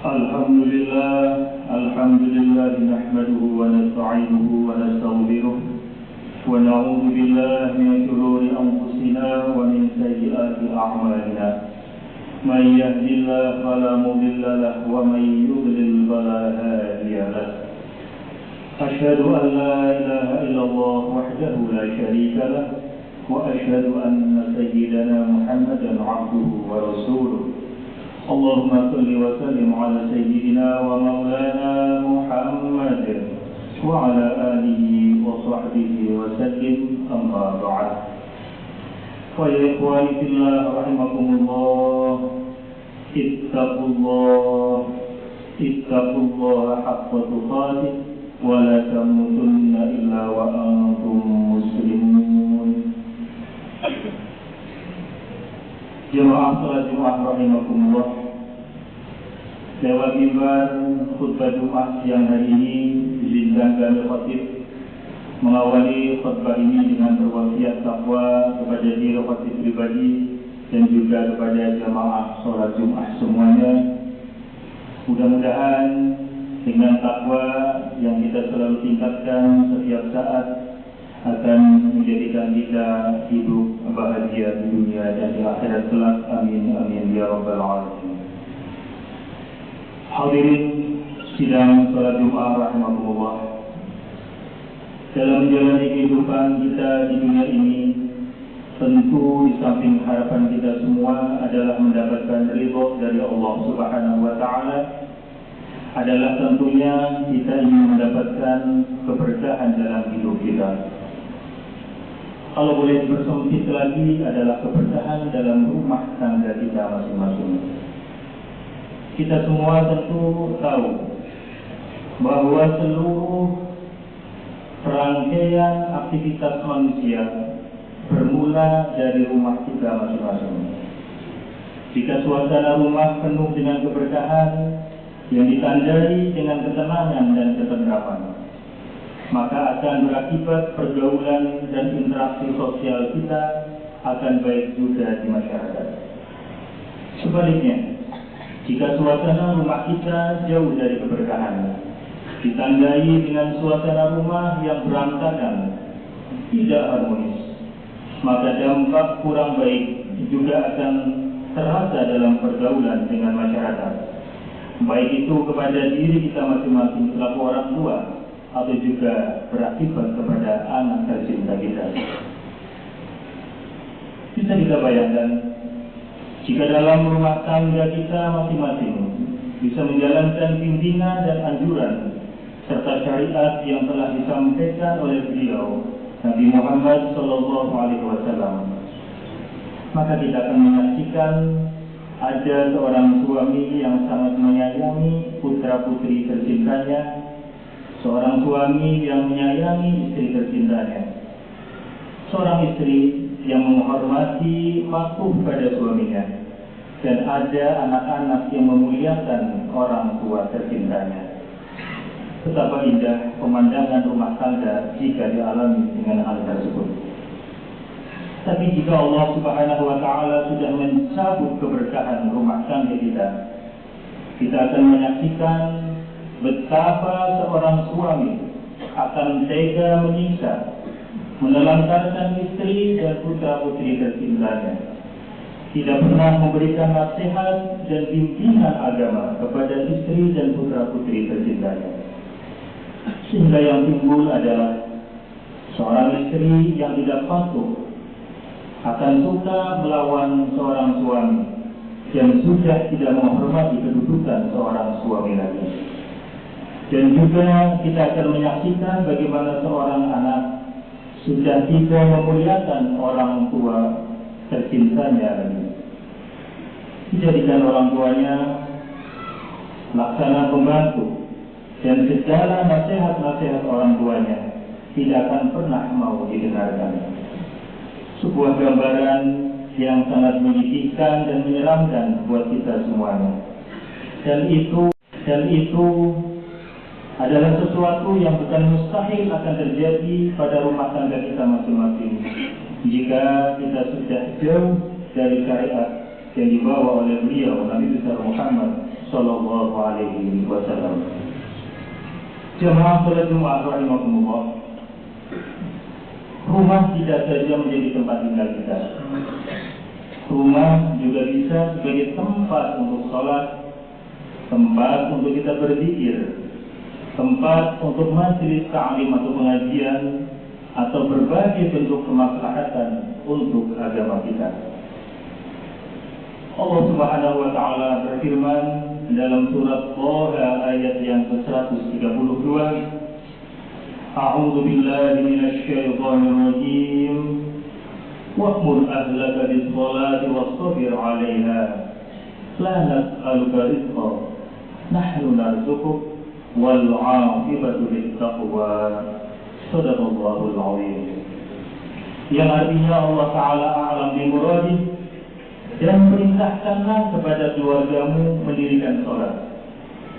Alhamdulillah nahmaduhu wa nasta'inuhu wa nastaghfiruh wa na'udzu billahi min shururi anfusina wa min sayyiati a'malina. May yahdihillahu fala mudilla lahu wa may yudlil fala hadiya lahu. Asyhadu an la ilaha illallah wahdahu la syarika lahu wa asyhadu anna sayyidana Muhammadan 'abduhu wa rasuluh. Allahumma salli wa sallim ala sayyidina wa maulana Muhammad wa ala alihi wa sahbihi wa sallim, amma ba'd. Wa ya ikhwani fillah rahimakumullah, ittaqullaha haqqa tuqatih wa la tamutunna illa wa antum muslimun. Jemaah salat Jumat rahimakumullah, lewat mimbar khutbah Jumat siang hari ini izinkan kami khatib mengawali khutbah ini dengan berwasiat takwa kepada diri khatib pribadi dan juga kepada jemaah salat Jumat semuanya. Mudah-mudahan dengan takwa yang kita selalu tingkatkan setiap saat akan menjadikan kita hidup bahagia di dunia dan di akhirat kelak. Amin amin ya rabbal alamin. Hadirin sidang salat Jumat rahimakumullah, dalam menjalani kehidupan kita di dunia ini, tentu di samping harapan kita semua adalah mendapatkan ridha dari Allah Subhanahu wa taala, adalah tentunya kita ingin mendapatkan keberkahan dalam hidup kita. Kalau boleh bersempit lagi, adalah keberkahan dalam rumah tangga kita masing-masing. Kita semua tentu tahu bahwa seluruh rangkaian aktivitas manusia bermula dari rumah kita masing-masing. Jika suasana rumah penuh dengan keberkahan yang ditandai dengan ketenangan dan ketentraman, maka akan berakibat pergaulan dan interaksi sosial kita akan baik juga di masyarakat. Sebaliknya, jika suasana rumah kita jauh dari keberkahan, ditandai dengan suasana rumah yang berantakan, tidak harmonis, maka dampak kurang baik juga akan terasa dalam pergaulan dengan masyarakat, baik itu kepada diri kita masing-masing selaku orang tua, atau juga berakibat kepada anak tercinta kita. Bisa kita bayangkan, jika dalam rumah tangga kita masing-masing bisa menjalankan bimbingan dan anjuran serta syariat yang telah disampaikan oleh beliau Nabi Muhammad SAW, maka kita akan menyaksikan ada seorang suami yang sangat menyayangi putra-putri tercintanya, seorang suami yang menyayangi istri tercintanya, seorang istri yang menghormati patuh pada suaminya, dan ada anak-anak yang memuliakan orang tua tercintanya. Betapa indah pemandangan rumah tangga jika dialami dengan hal tersebut. Tapi jika Allah Subhanahu wa taala sudah mencabut keberkahan rumah tangga kita akan menyaksikan betapa seorang suami akan tega menyiksa, menelantarkan istri dan putra-putri tercintanya, tidak pernah memberikan nasihat dan bimbingan agama kepada istri dan putra-putri tercintanya. Sehingga yang timbul adalah seorang istri yang tidak patuh, akan suka melawan seorang suami yang sudah tidak menghormati kedudukan seorang suami lagi. Dan juga kita akan menyaksikan bagaimana seorang anak sudah tidak memuliakan orang tua tercintanya lagi, dijadikan orang tuanya laksana pembantu, dan segala nasihat-nasihat orang tuanya tidak akan pernah mau didengarkan. Sebuah gambaran yang sangat menyedihkan dan menyeramkan buat kita semuanya. Dan itu adalah sesuatu yang bukan mustahil akan terjadi pada rumah tangga kita masing-masing jika kita sudah jauh dari syariat yang dibawa oleh beliau Nabi besar Muhammad Sallallahu Alaihi Wasallam. Jemaah salat Jumat rahimakumullah, rumah tidak saja menjadi tempat tinggal kita. Rumah juga bisa sebagai tempat untuk sholat, tempat untuk kita berzikir, tempat untuk majelis ta'lim atau pengajian, atau berbagai bentuk kemaslahatan untuk agama kita. Allah Subhanahu wa taala berfirman dalam surat Thaha ayat yang ke-132, A'udzu billahi minasy syaithanir rajim. Wa'mur ahlaka bis-shalati wastabir 'alaiha. La nas'aluka rizqan, nahnu narzuquk wal 'aqibatu lit-taqwa. Shadaqallahul 'azim. Yang artinya Allah taala a'lam bi muradih, dan perintahkanlah kepada keluargamu mendirikan sholat,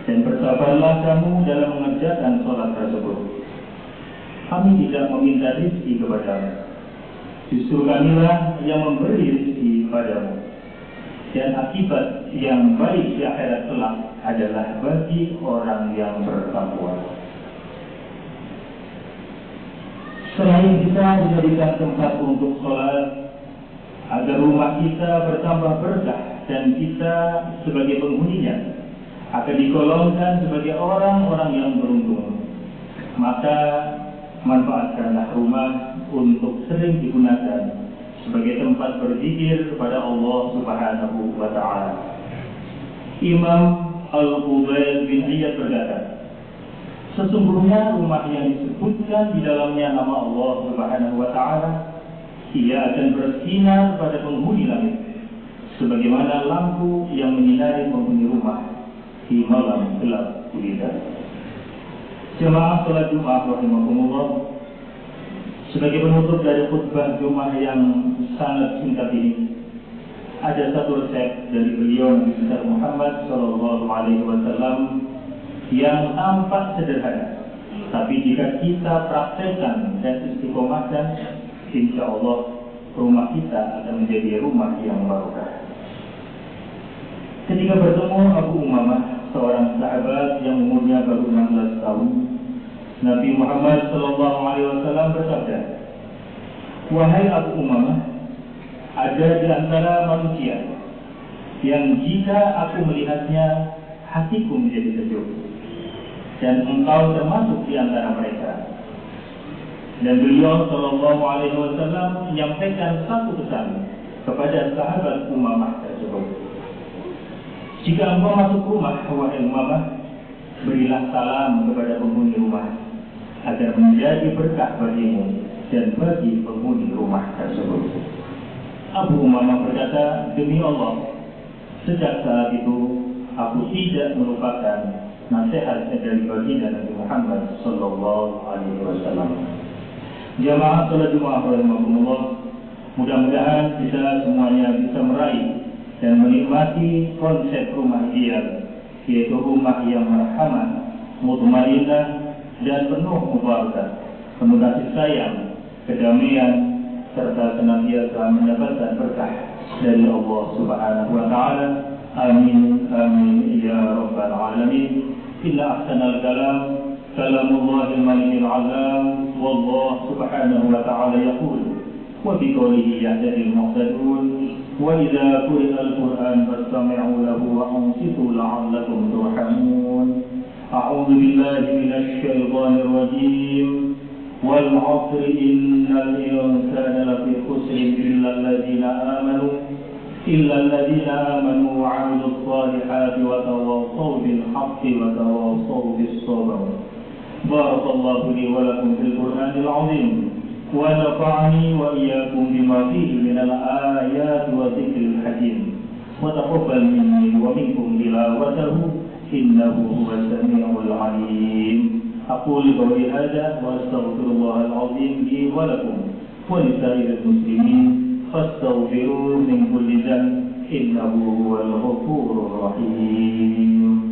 dan bersabarlah kamu dalam mengerjakan sholat tersebut. Kami tidak meminta rezeki kepadamu, justru kamilah yang memberi rezeki padamu, dan akibat yang baik di akhirat kelak adalah bagi orang yang bertakwa. Selain kita dijadikan tempat untuk sholat agar rumah kita bertambah berkah dan kita sebagai penghuninya akan digolongkan sebagai orang-orang yang beruntung, maka manfaatkanlah rumah untuk sering digunakan sebagai tempat berzikir kepada Allah Subhanahu wa taala. Imam Al-Fudail bin Iyad berkata, sesungguhnya rumah yang disebutkan di dalamnya nama Allah Subhanahu wa taala, ia akan bersinar pada penghuni langit, sebagaimana lampu yang menyinari penghuni rumah di malam gelap gulita. Jemaah salat Jumat rahimakumullah, sebagai penutup dari khutbah Jumat yang sangat singkat ini, ada satu resep dari beliau Nabi besar Muhammad Sallallahu Alaihi Wasallam yang tampak sederhana, tapi jika kita praktekkan dan istiqomahkan, insya Allah rumah kita akan menjadi rumah yang barokah. Ketika bertemu Abu Umamah, seorang sahabat yang umurnya baru 16 tahun, Nabi Muhammad SAW bersabda, wahai Abu Umamah, ada di antara manusia yang jika aku melihatnya hatiku menjadi sejuk, dan engkau termasuk di antara mereka. Dan beliau Sallallahu Alaihi Wasallam menyampaikan satu pesan kepada sahabat Umamah tersebut. Jika engkau masuk rumah, wahai Umamah, berilah salam kepada penghuni rumah, agar menjadi berkah bagimu dan bagi penghuni rumah tersebut. Abu Umamah berkata, demi Allah, sejak saat itu aku tidak melupakan nasihat dari baginda Nabi Muhammad Sallallahu Alaihi Wasallam. Jamaah salat Jumat rahimakumullah, mudah-mudahan kita semuanya bisa meraih dan menikmati konsep rumah ideal, yaitu rumah yang merhamah, mutmainnah, dan penuh mubarakah, penuh kasih sayang, kedamaian, serta senantiasa mendapatkan berkah dari Allah Subhanahu wa taala. Amin amin ya rabbal alamin. Inna ahsanal kalam kalamullahil malikil azam, wallahu subhanahu wa ta'ala yaqul wa biqaulihi yahdil muhtadun wa idza quri'al qur'an fastami'u lahu wa ansitu la'allakum turhamun. A'udzu billahi minasy syaithanir rajim. Wal 'asri innal insana lafi khusrin illa alladhina amanu wa 'amilus salihati wa tawassaw bil haqqi wa tawassaw bis sabr. Barakallahu li wa lakum fil Qur'anil 'azim wa nafa'ani wa iyyakum bima fihi minal ayati wa dzikril hakim. Wa taqabbal minni wa minkum tilawatahu innahu huwas samiul 'alim. Aqulu qawli hadza wa astaghfirullahal 'azim li wa lakum wa lisa'iril muslimin fastaghfiruhu min kulli dhanbin innahu huwal ghafurur rahim.